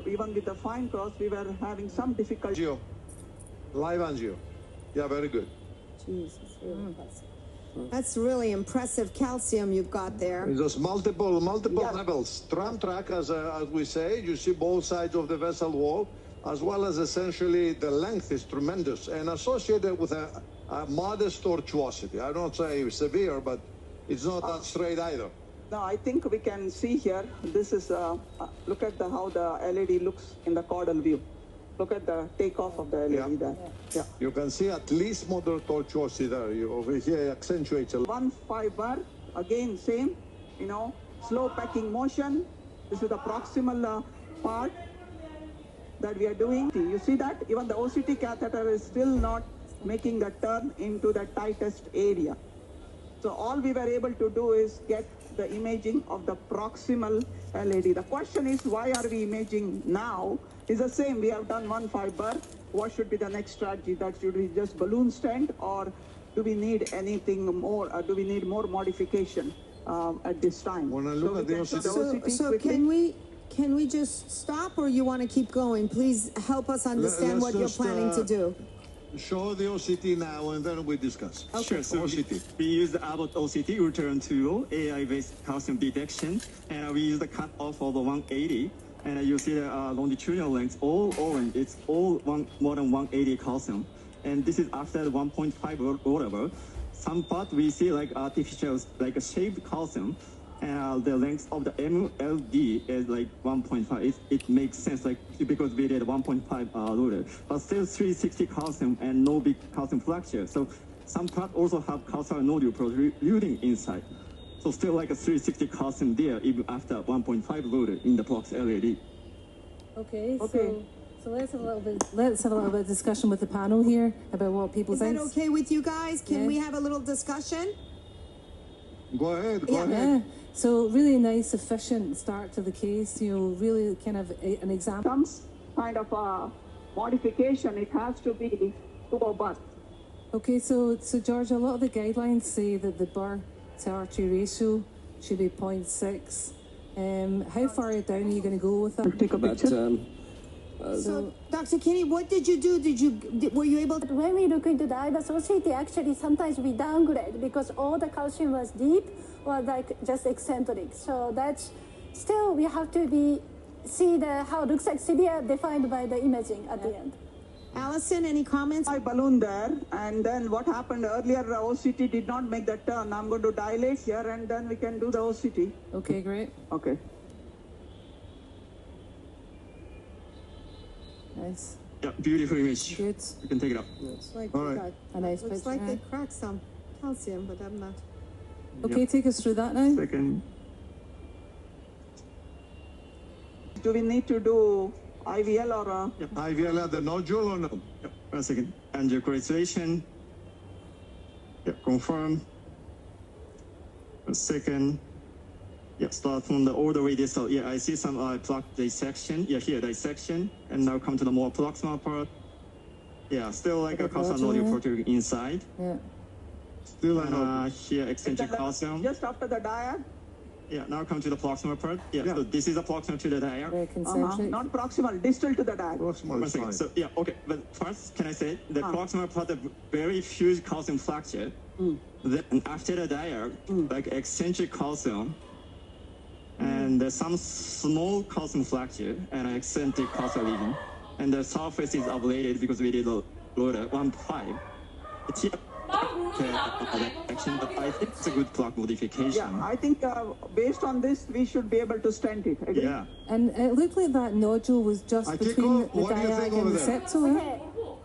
Even with the fine cross, we were having some difficulty. Angio. Live angio. Yeah, very good. Jesus, really impressive. That's really impressive calcium you've got there. There's multiple levels. Tram track, as we say, you see both sides of the vessel wall, as well as essentially the length is tremendous and associated with a modest tortuosity. I don't say severe, but it's not that straight either. No, I think we can see here, this is, look at how the LED looks in the caudal view. Look at the takeoff of the LED there. Yeah. You can see at least moderate tortuosity there. Over here accentuates a lot. 1 fiber, again same, slow packing motion. This is the proximal part that we are doing. You see that? Even the OCT catheter is still not making the turn into the tightest area. So all we were able to do is get the imaging of the proximal LED. The question is, why are we imaging now? It's the same. We have done 1 fiber. What should be the next strategy? That should be just balloon stent, or do we need anything more? Do we need more modification at this time? When I look at the OCT, so can we just stop, or you want to keep going? Please help us understand what you're planning to do. Show the OCT now, and then we discuss. Okay. Sure. So OCT. We use the Abbott OCT Ultraron 2 AI-based calcium detection, and we use the cutoff of the 180. And you see the longitudinal length, all orange. It's all more than 180 calcium. And this is after the 1.5 whatever. Some part we see like artificial, like a shaved calcium. And the length of the MLD is like 1.5. It makes sense, like, because we did 1.5 loader. But still 360 calcium and no big calcium fracture. So some part also have calcium nodule protruding inside. So still like a 360 calcium there, even after 1.5 loader in the Prox LED. Okay. So let's have a little bit of discussion with the panel here about what people think. Is that okay with you guys? Can we have a little discussion? Go ahead. Go ahead. Yeah. So really nice, efficient start to the case. Really kind of an example. Some kind of a modification. It has to be to go bust. Okay. So George, a lot of the guidelines say that the burr to artery ratio should be 0.6. How far down are you going to go with that? Take a picture. So, Dr. Kinney, what did you do? Were you able to? When we look into the IVUS OCT, actually sometimes we downgrade because all the calcium was deep or like just eccentric. So that's still we have to see how it looks like severe defined by the imaging at the end. Allison, any comments? I balloon there, and then what happened earlier, OCT did not make the turn. I'm going to dilate here, and then we can do the OCT. Okay, great. Okay. Nice. Yeah, beautiful image. Good. You can take it up. Looks like All right. A nice looks picture. like they cracked some calcium, but I'm not. Okay, take us through that now. Second. Do we need to do IVL or IVL at the nodule or no? Yep. 1 second. Angiocoagulation. Yeah, confirm. 1 second. Yeah, start from the all the way this. So yeah, I see some plaque dissection. Yeah, here dissection, and now come to the more proximal part. Yeah, still like a calcium nodule protruding inside. Yeah. Still And here eccentric calcium. just after the diag? Yeah, now come to the proximal part. Yeah, so this is the proximal to the diag. Very concentric. Not proximal, distal to the diag. Proximal 1 is second. fine. So yeah, okay. But first, can I say the proximal part of very huge calcium fracture. Then after the diag, like eccentric calcium. And there's some small calcium fracture and an eccentric calcium lesion. And the surface is ablated because we did a loader 1.5. It's here. Action, but I think it's a good plaque modification. Yeah, I think based on this, we should be able to stent it. Agree? Yeah. And it looked like that nodule was just between the what do you think diag and over the there? septal. Okay,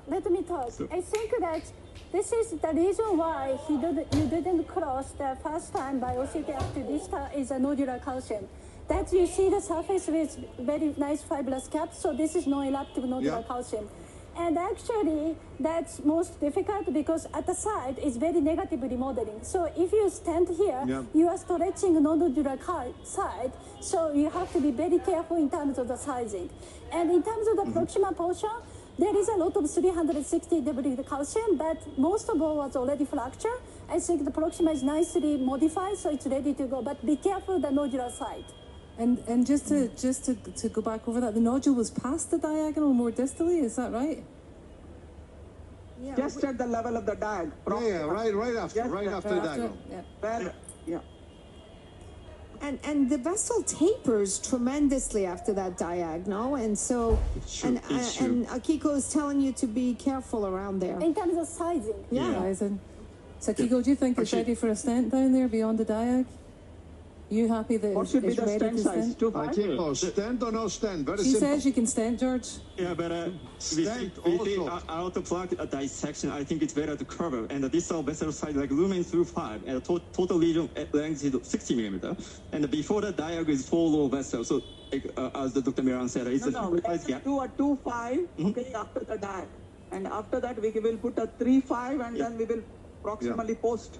let me talk. I think that this is the reason why you didn't cross the first time by OCT up to this time is a nodular calcium. That you see the surface with very nice fibrous caps, so this is non-eruptive nodular calcium. And actually, that's most difficult because at the side is very negative remodeling. So if you stand here, you are stretching nodular side, so you have to be very careful in terms of the sizing. And in terms of the proximal portion, there is a lot of 360 debris calcium, but most of all was already fractured. I think the proximal is nicely modified, so it's ready to go. But be careful the nodular side. And just to go back over that, the nodule was past the diagonal more distally, is that right? Yeah, Just at the level of the diag. Right after Yes, the diagonal. Yeah. Where, yeah. and the vessel tapers tremendously after that diagonal, and so It's true, and it's true. and Akiko is telling you to be careful around there. In terms of sizing. Yeah. Rising. So Kiko, do you think it's Actually- ready for a stent down there beyond the diag? You happy that What should be it's the ready stent to size? stent? 2.5? Akiko, stand or no stand? Very She simple. says you can stent, George. Yeah, but we Stent see also. out of plaque dissection, I think it's better to cover. And this vessel size like lumen through 5, and the total lesion length is 60 millimeter. And before the diag is 4 low vessels. So like, as the Dr. Miran said, it's No, a size let's gap. do a 2.5, okay, after the diag. And after that, we will put a 3.5 and then we will proximally post.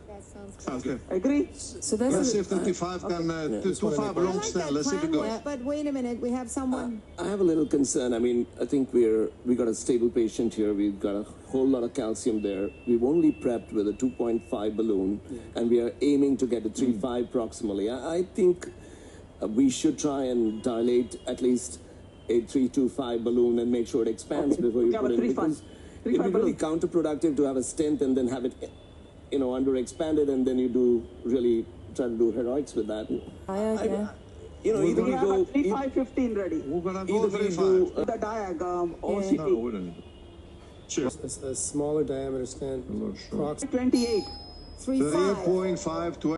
Sounds good. Agree? So this Let's is see if 25 can, 25 I long like stand. that Let's see if it plan, goes. but wait a minute, we have someone. I have a little concern. I mean, I think we got a stable patient here. We've got a whole lot of calcium there. We've only prepped with a 2.5 balloon, and we are aiming to get a 3.5 proximally. I think we should try and dilate at least a 3.25 balloon and make sure it expands before you Yeah, put but in. 3.5. Because 3.5 it'd be really balloon. counterproductive to have a stent and then have it, under expanded, and then you do really try to do heroics with that. diag, yeah. Either We you have a go. 3.515 ready. We're gonna go Either we 3.5. do The diag, No, OCT. we don't. Sure. A smaller diameter stent, not sure. prox 28. 3.5. 3.5 to